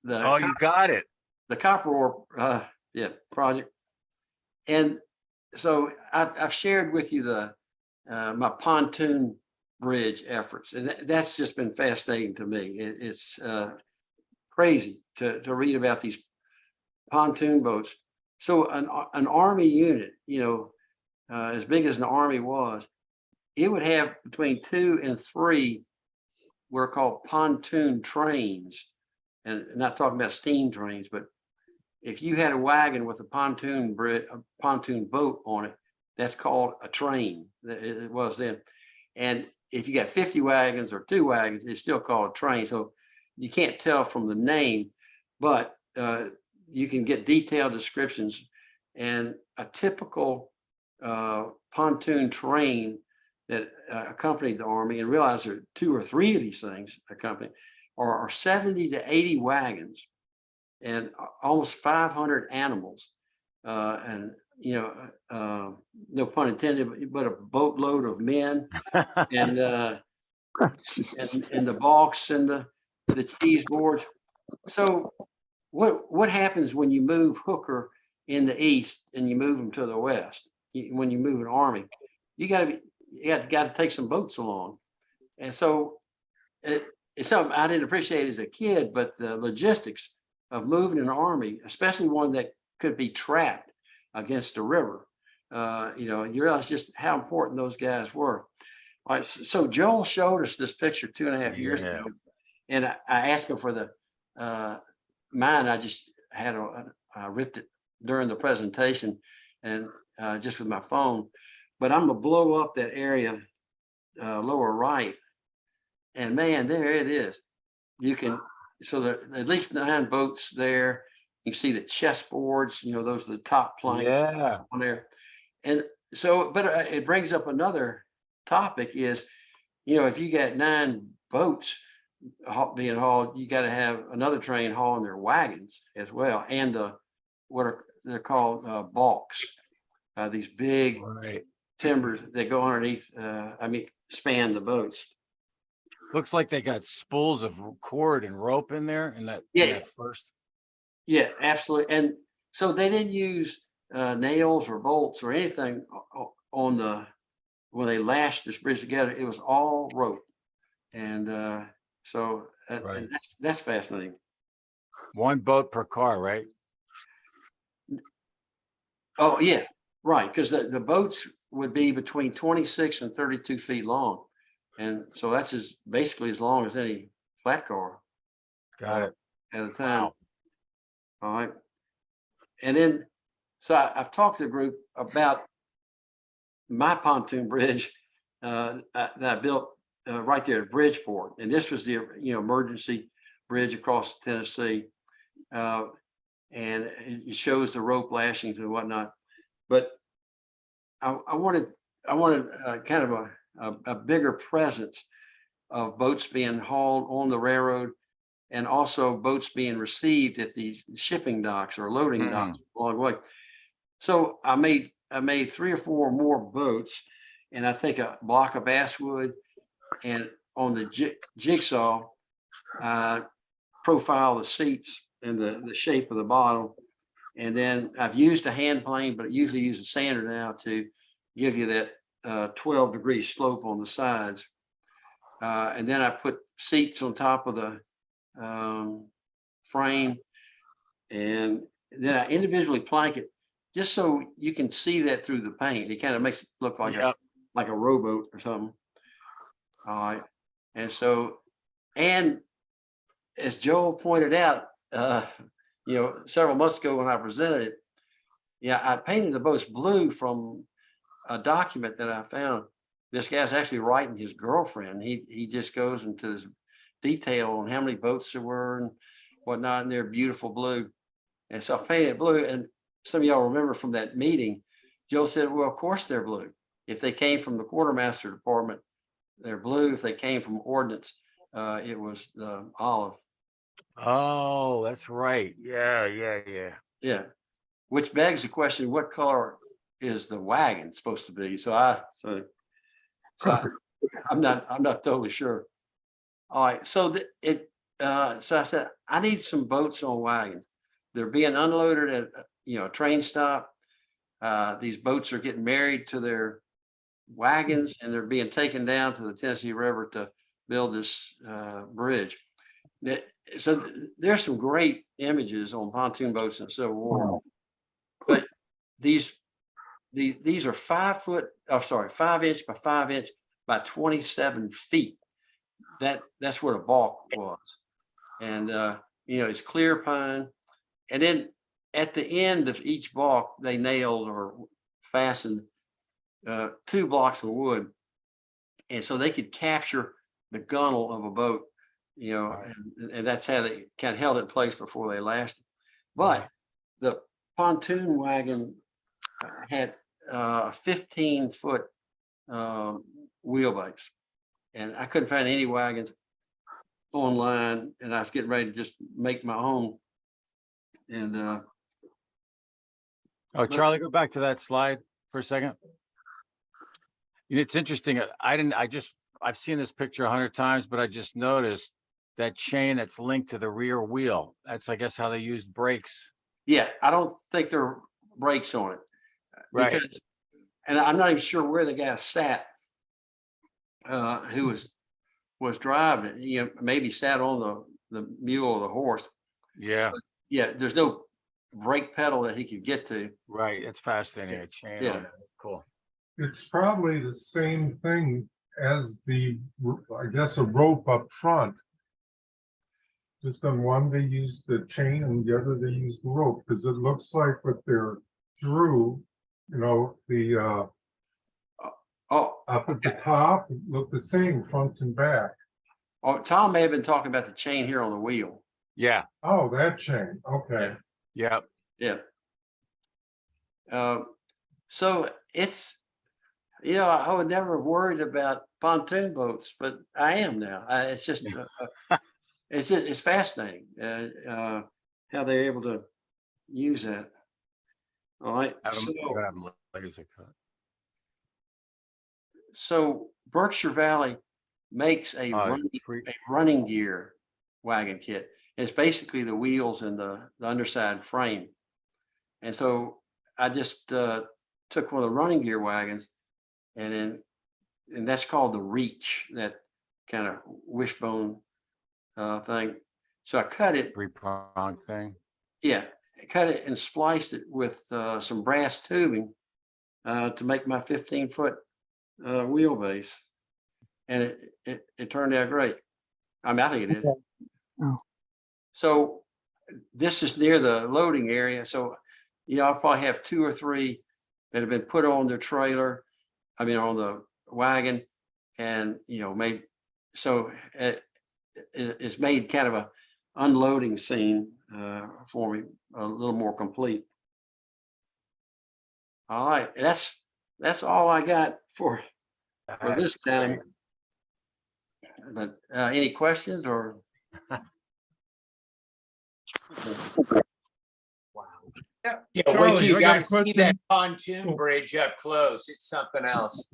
the
you got it.
The copper ore project, and so I've shared with you my pontoon bridge efforts, and that's just been fascinating to me. It's crazy to read about these pontoon boats. So an Army unit, as big as an Army was, it would have between 2 and 3 what are called pontoon trains. And I'm not talking about steam trains, but if you had a wagon with a pontoon boat on it, that's called a train. It was then. And if you got 50 wagons or 2 wagons, it's still called a train. So you can't tell from the name, but you can get detailed descriptions. And a typical pontoon train that accompanied the Army, and realize there are 2 or 3 of these things accompanied, are 70 to 80 wagons and almost 500 animals and no pun intended, but a boatload of men and and the balks and the cheese board. So what happens when you move Hooker in the east and you move them to the west? When you move an army, you got to take some boats along, and so it's something I didn't appreciate as a kid. But the logistics of moving an army, especially one that could be trapped against a river, you realize just how important those guys were. All right, so Joel showed us this picture 2.5 years
Yeah.
ago, and I asked him for the mine. I just had I ripped it during the presentation, and just with my phone. But I'm gonna blow up that area lower right, and man, there it is. You can there are at least 9 boats there. You can see the chessboards. Those are the top planks
Yeah.
on there, and so. But it brings up another topic: is if you got 9 boats being hauled, you got to have another train hauling their wagons as well, and they're called balks. These big
Right.
timbers that go underneath. Span the boats.
Looks like they got spools of cord and rope in there in that first.
Yeah, absolutely. And so they didn't use nails or bolts or anything on when they lashed this bridge together. It was all rope, and and that's fascinating.
1 boat per car, right?
Oh yeah, right. Because the boats would be between 26 and 32 feet long, and so that's basically as long as any flat car.
Got it.
At the time.
Wow.
All right. And then, so I've talked to the group about my pontoon bridge that I built right there at Bridgeport. And this was the emergency bridge across Tennessee. And it shows the rope lashings and whatnot. But I wanted kind of a bigger presence of boats being hauled on the railroad, and also boats being received at these shipping docks or loading docks along the way. So I made 3 or 4 more boats, and I take a block of basswood, and on the jigsaw, profile the seats and the shape of the bottom. And then I've used a hand plane, but I usually use a sander now to give you that 12-degree slope on the sides. And then I put seats on top of the frame, and then I individually plank it just so you can see that through the paint. It kind of makes it look like a rowboat or something. All right. And so, and as Joel pointed out, several months ago when I presented it, I painted the boats blue from a document that I found. This guy's actually writing his girlfriend. He just goes into this detail on how many boats there were and whatnot, and they're beautiful blue. And so I painted it blue. And some of y'all remember from that meeting, Joe said, well, of course they're blue. If they came from the quartermaster department, they're blue. If they came from ordnance, it was the olive.
Oh, that's right. Yeah.
Yeah. Which begs the question, what color is the wagon supposed to be? So I'm not totally sure. All right. So so I said, I need some boats on wagons. They're being unloaded at a train stop. These boats are getting married to their wagons, and they're being taken down to the Tennessee River to build this bridge. So there's some great images on pontoon boats in the Civil War, but these are 5 inch by 5 inch by 27 feet. That's what a balk was, and it's clear pine, and then at the end of each balk they nailed or fastened 2 blocks of wood, and so they could capture the gunnel of a boat, and that's how they kind of held it in place before they lasted. But the pontoon wagon had 15-foot wheelbase, and I couldn't find any wagons online, and I was getting ready to just make my own. And
Oh, Charlie, go back to that slide for a second. It's interesting. I've seen this picture 100 times, but I just noticed that chain that's linked to the rear wheel. That's, I guess, how they used brakes.
Yeah, I don't think there are brakes on it.
Right.
Because, and I'm not even sure where the guy sat, who was driving it. You know, maybe sat on the mule or the horse.
Yeah,
Yeah, there's no brake pedal that he could get to.
right. It's fascinating. A chain.
Yeah.
On there. That's cool.
It's probably the same thing as I guess, a rope up front. Just on one, they use the chain and the other, they use the rope, because it looks like what they're through, the
Oh,
up at the top look the same front and back.
oh, Tom may have been talking about the chain here on the wheel.
Yeah.
Oh, that chain, okay.
Yeah.
Yeah. So it's, I would never have worried about pontoon boats, but I am now. It's fascinating how they're able to use that. All right.
Have them laser cut.
So Berkshire Valley makes a running gear wagon kit. It's basically the wheels and the underside frame. And so I just took one of the running gear wagons, and that's called the Reach, that kind of wishbone thing. So I cut it.
3-prong thing.
Yeah, I cut it and spliced it with some brass tubing to make my 15-foot wheelbase, and it turned out great. I mean, I think it did.
Oh.
So this is near the loading area. So, I'll probably have 2 or 3 that have been put on the trailer. I mean, on the wagon, and maybe so it's made kind of a unloading scene for me a little more complete. All right, that's all I got for this time. But any questions or?
Yeah,
Charlie,
wait till you
I got a
guys see that
question.
pontoon bridge up close. It's something else.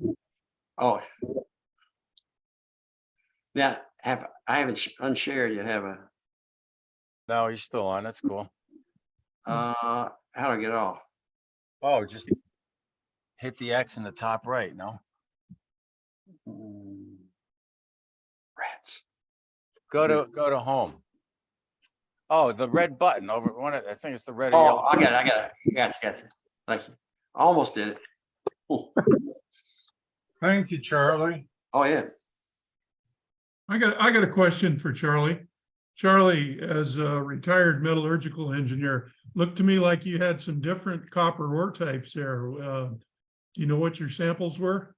Oh, now I haven't unshared yet, have I?
No, you're still on. That's cool.
How do I get off?
Oh, just hit the X in the top right. No.
Rats.
Go to home. Oh, the red button over one. I think it's the red. Or
Oh,
yellow.
I got it. Gotcha. Thank you. Almost did it.
Thank you, Charlie.
Oh yeah.
I got a question for Charlie. Charlie, as a retired metallurgical engineer, looked to me like you had some different copper ore types there. Do you know what your samples were?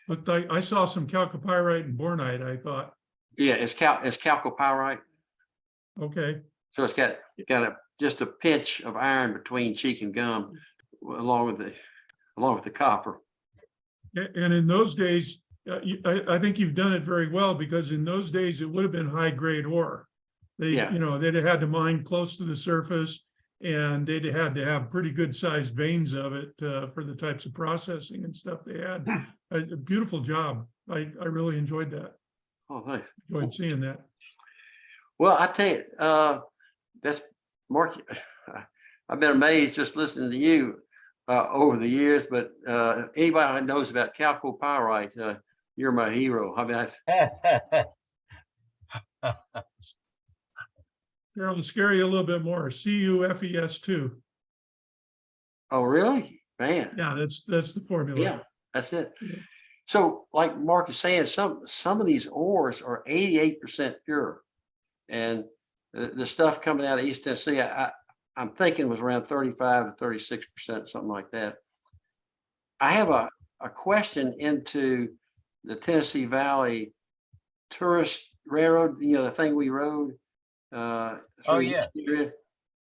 Looked like I saw some chalcopyrite and bornite, I thought.
Yeah, it's chalcopyrite.
Okay.
So it's got just a pinch of iron between cheek and gum, along with the copper.
And in those days, I think you've done it very well, because in those days it would have been high grade ore. They'd have had to mine close to the surface, and they'd had to have pretty good sized veins of it for the types of processing and stuff they had. A beautiful job. I really enjoyed that.
Oh, thanks.
Enjoyed seeing that.
Well, I tell you, that's Mark. I've been amazed just listening to you over the years. But anybody who knows about chalcopyrite, you're my hero. I mean,
Carol, to scare you a little bit more, CuFeS2.
oh really, man?
Yeah, that's the formula.
Yeah, that's it.
Yeah.
So, like Mark is saying, some of these ores are 88% pure, and the stuff coming out of East Tennessee, I'm thinking was around 35 to 36%, something like that. I have a question into the Tennessee Valley Tourist Railroad. The thing we rode.
Oh yeah.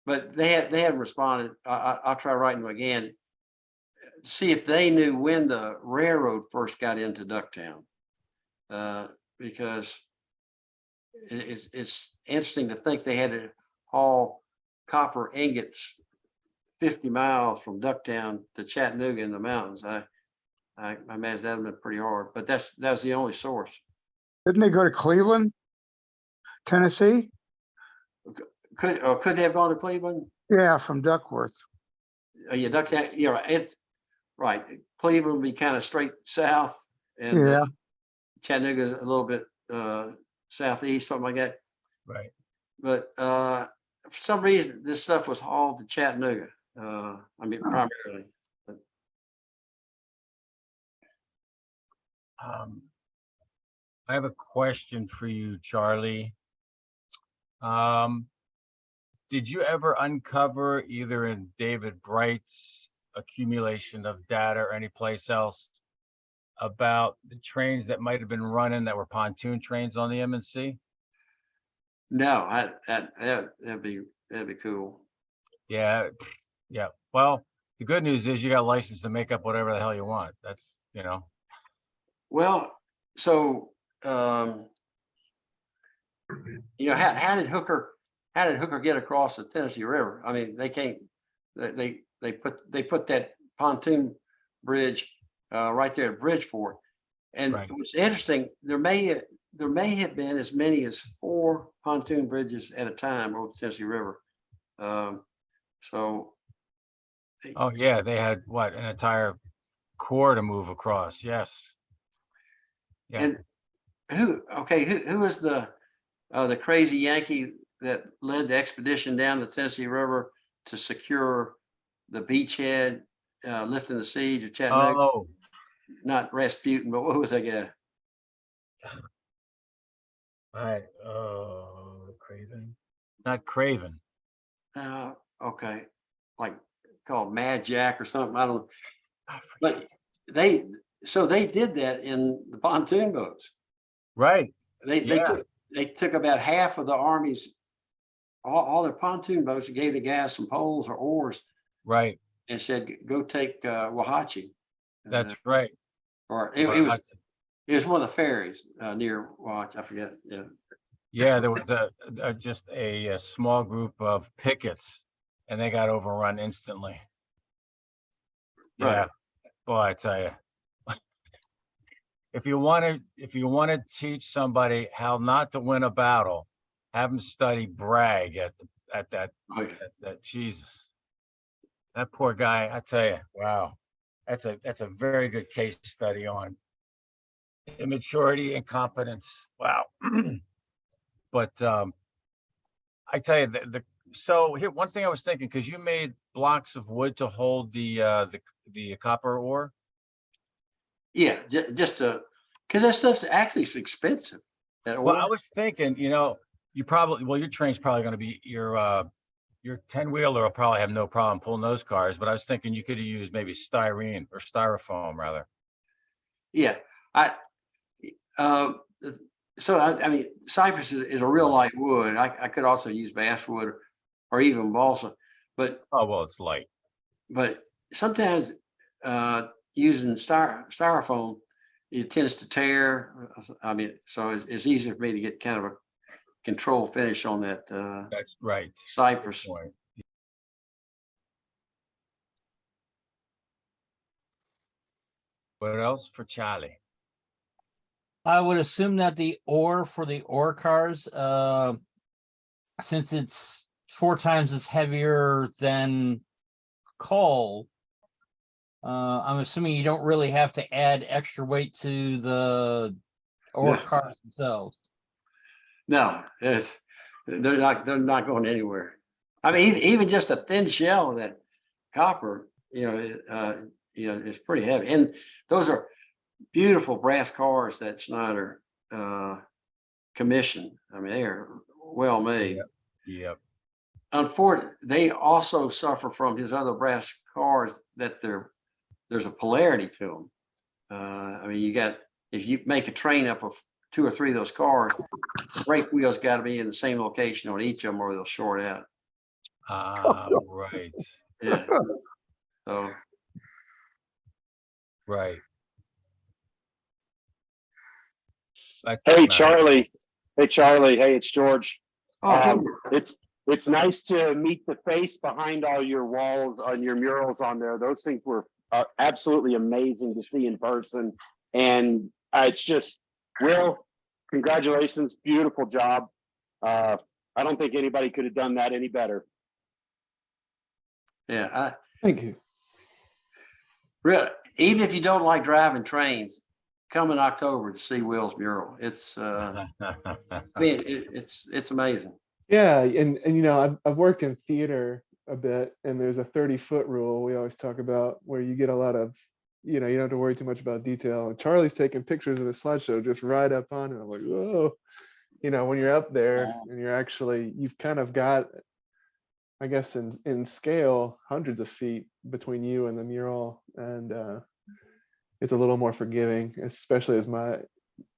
But they haven't responded. I'll try writing them again. See if they knew when the railroad first got into Ducktown, because it's interesting to think they had to haul copper ingots 50 miles from Ducktown to Chattanooga in the mountains. I imagine that'd have been pretty hard, but that was the only source.
Didn't they go to Cleveland, Tennessee?
Could they have gone to Cleveland?
Yeah, from Duckworth.
Yeah, Ducktown, yeah, right. It's right. Cleveland would be kind of straight south, and
Yeah.
Chattanooga is a little bit southeast, something like that.
Right.
But for some reason, this stuff was hauled to Chattanooga. I mean, primarily.
I have a question for you, Charlie. Did you ever uncover either in David Bright's accumulation of data or anyplace else about the trains that might have been running that were pontoon trains on the M&C?
No, that'd be cool.
Yeah, yeah. Well, the good news is you got a license to make up whatever the hell you want. That's, you know.
Well, so how did Hooker get across the Tennessee River? I mean, they can't. They put that pontoon bridge right there at Bridgeport, and
Right.
what's interesting, there may have been as many as 4 pontoon bridges at a time over the Tennessee River. So.
Oh yeah, they had what, an entire corps to move across. Yes. Yeah.
And who was the crazy Yankee that led the expedition down the Tennessee River to secure the beachhead, lifting the siege of Chattanooga?
Oh,
Not Rasputin, but what was that guy?
right. Oh, Craven. Not Craven.
Okay, like called Mad Jack or something. I don't know.
I
But
forget.
they did that in the pontoon boats.
Right.
They
Yeah.
took about half of the Army's all their pontoon boats and gave the guys some poles or oars
Right.
and said, go take Wahatchee.
That's right.
Or
Or
it was
Hudson.
it was one of the ferries near Watch. I forget. Yeah.
Yeah, there was just a small group of pickets, and they got overrun instantly. Yeah,
Right.
boy, I tell you, if you want to teach somebody how not to win a battle, have them study Bragg at that Jesus. That poor guy, I tell you, wow, that's a very good case study on immaturity and competence. Wow. But I tell you, so here, one thing I was thinking, because you made blocks of wood to hold the copper ore.
Yeah, just because that stuff's actually expensive. That
Well, I
ore.
was thinking, you probably, well, your train's probably going to be your 10-wheeler will probably have no problem pulling those cars, but I was thinking you could use maybe styrene or styrofoam rather.
Yeah, so I mean, cypress is a real light wood. I could also use basswood or even balsa, but
Oh, well, it's light.
sometimes using styrofoam, it tends to tear. I mean, so it's easier for me to get kind of a control finish on that
That's right.
cypress.
Point. What else for Charlie?
I would assume that the ore for the ore cars, since it's 4 times as heavier than coal, I'm assuming you don't really have to add extra weight to the ore
No.
cars themselves.
No, they're not going anywhere. I mean, even just a thin shell of that copper, is pretty heavy. And those are beautiful brass cars that Schneider commissioned. I mean, they are well made.
Yep.
Unfortunately, they also suffer from his other brass cars that there's a polarity to them. I mean, if you make a train up of 2 or 3 of those cars, the brake wheels got to be in the same location on each of them or they'll short out.
Right.
Yeah. So.
Right.
Hey, Charlie. Hey, it's George.
Oh, George.
it's nice to meet the face behind all your walls on your murals on there. Those things were absolutely amazing to see in person. And it's just, Will, congratulations, beautiful job. I don't think anybody could have done that any better.
Yeah,
Thank you.
really, even if you don't like driving trains, come in October to see Will's mural. It's, I mean, it's amazing.
Yeah, and you know, I've worked in theater a bit, and there's a 30-foot rule we always talk about where you get a lot of, you know, you don't have to worry too much about detail. And Charlie's taking pictures of the slideshow just right up on it. I'm like, whoa, you know, when you're up there and you're actually, you've kind of got, I guess in scale, hundreds of feet between you and the mural, and it's a little more forgiving, especially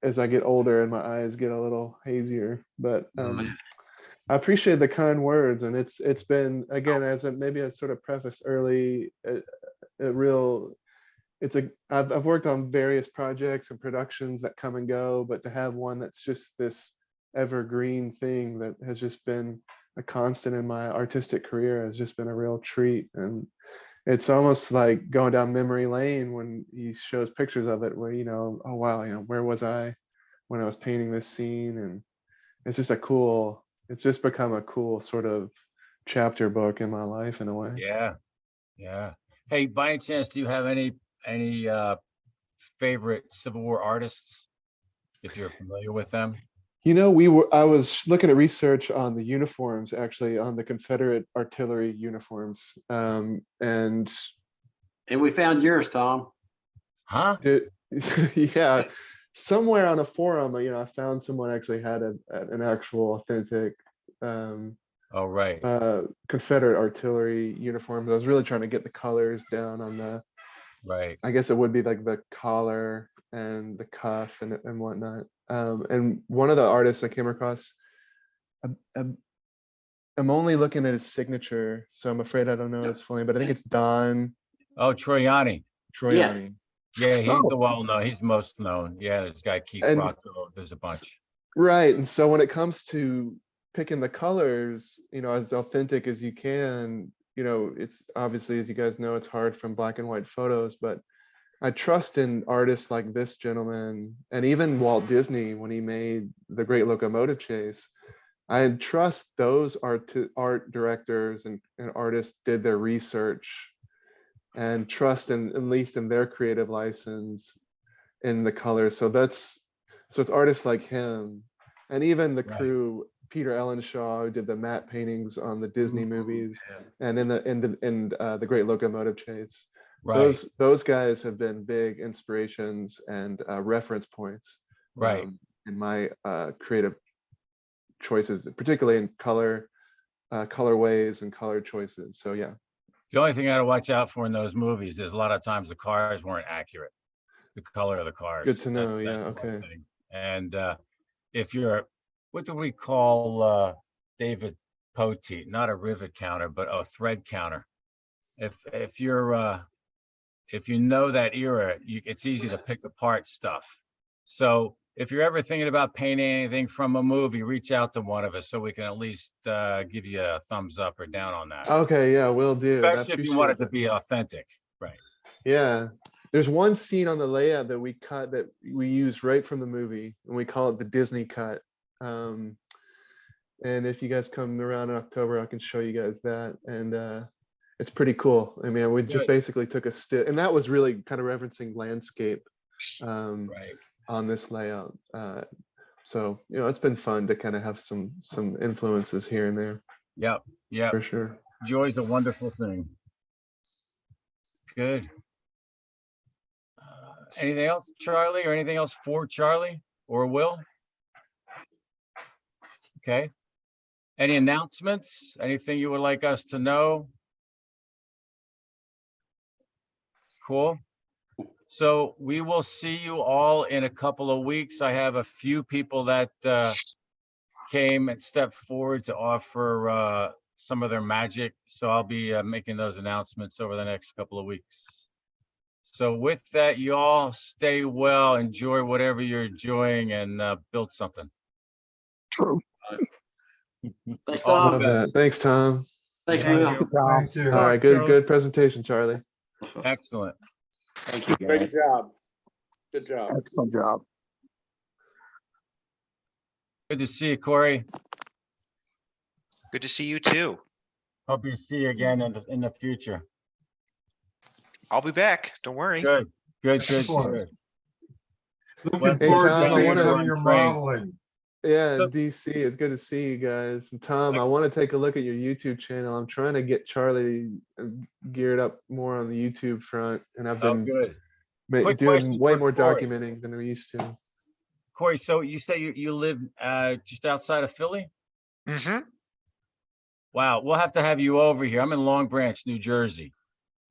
as I get older and my eyes get a little hazier. But I appreciate the kind words, and it's been, again, maybe I sort of prefaced early, I've worked on various projects and productions that come and go, but to have one that's just this evergreen thing that has just been a constant in my artistic career has just been a real treat. And it's almost like going down memory lane when he shows pictures of it where, you know, oh wow, you know, where was I when I was painting this scene? And it's just it's just become a cool sort of chapter book in my life in a way.
Yeah, yeah. Hey, by any chance, do you have any favorite Civil War artists, if you're familiar with them?
You know, I was looking at research on the uniforms, actually, on the Confederate artillery uniforms. And
we found yours, Tom.
Huh?
Yeah, somewhere on a forum, you know, I found someone actually had an actual authentic
Oh, right.
Confederate artillery uniforms. I was really trying to get the colors down on the,
Right.
I guess it would be like the collar and the cuff and whatnot. And one of the artists I came across, I'm only looking at his signature, so I'm afraid I don't know his full name, but I think it's Don
Oh, Troiani.
Troiani.
Yeah, he's
Oh.
the well-known, he's most known. Yeah, this guy Keith
And-
Rocco, there's a bunch.
Right. And so when it comes to picking the colors, you know, as authentic as you can, you know, it's obviously, as you guys know, it's hard from black and white photos, but I trust in artists like this gentleman, and even Walt Disney when he made The Great Locomotive Chase. I trust those art directors and artists did their research and trust in, at least in their creative license in the colors. So it's artists like him, and even the
Right.
crew, Peter Ellenshaw, who did the matte paintings on the Disney movies, and in the Great Locomotive Chase.
Right.
Those guys have been big inspirations and reference points,
Right.
in my creative choices, particularly in colorways and color choices. So yeah.
The only thing I gotta watch out for in those movies is a lot of times the cars weren't accurate. The color of the cars.
Good to know.
That's
Yeah.
one
Okay.
thing. And if you're, what do we call David Poteet? Not a rivet counter, but a thread counter. If you're if you know that era, it's easy to pick apart stuff. So if you're ever thinking about painting anything from a movie, reach out to one of us so we can at least give you a thumbs up or down on that.
Okay. Yeah, will do. I
Especially if you want it
appreciate
to be authentic. Right.
Yeah. There's one scene on the layout that we cut that we use right from the movie, and we call it the Disney cut. And if you guys come around in October, I can show you guys that. And it's pretty cool. I mean, we just
Good.
basically took a stick, and that was really kind of referencing landscape
Right.
on this layout. So, you know, it's been fun to kind of have some influences here and there.
Yep. Yep.
For sure.
Joy's a wonderful thing. Good. Anything else, Charlie, or anything else for Charlie or Will? Okay. Any announcements? Anything you would like us to know? Cool. So we will see you all in a couple of weeks. I have a few people that came and stepped forward to offer some of their magic. So I'll be making those announcements over the next couple of weeks. So with that, you all stay well, enjoy whatever you're enjoying, and build something.
Thanks,
All the
Tom.
Love that. Thanks, Tom.
Thanks,
Thank
Will.
you.
Thank you.
All right, good presentation, Charlie.
Excellent.
Thank you,
Great
guys.
job. Good job.
Excellent job.
Good to see you, Corey.
Good to see you too.
Hope you see you again in the future.
I'll be back. Don't worry.
Good, good,
Excellent.
good.
Looking
Hey,
forward
Tom,
to
I
seeing
wanna-
some of your
Trains.
modeling.
Yeah,
So-
DC, it's good to see you guys. And Tom, I want to take a look at your YouTube channel. I'm trying to get Charlie geared up more on the YouTube front, and I've
Oh,
been
good. Quick
doing
question
way
for
more
Corey.
documenting than we used to.
Corey, so you say you live just outside of Philly?
Mm-hmm.
Wow, we'll have to have you over here. I'm in Long Branch, New Jersey.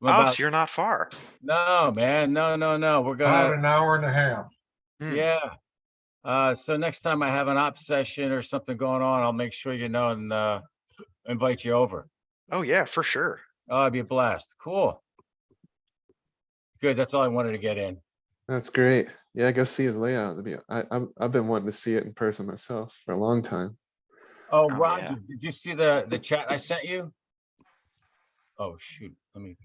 I'm
Oh,
about-
so you're not far.
No, man, no. We're
About
gonna,
an hour and a half.
Hmm.
yeah. So next time I have an op session or something going on, I'll make sure you know and invite you over.
Oh yeah, for sure.
Oh, it'd be a blast. Cool. Good, that's all I wanted to get in.
That's great. Yeah, go see his layout. I've been wanting to see it in person myself for a long time.
Oh,
Oh,
Roger,
yeah.
did you see the chat I sent you? Oh, shoot, let me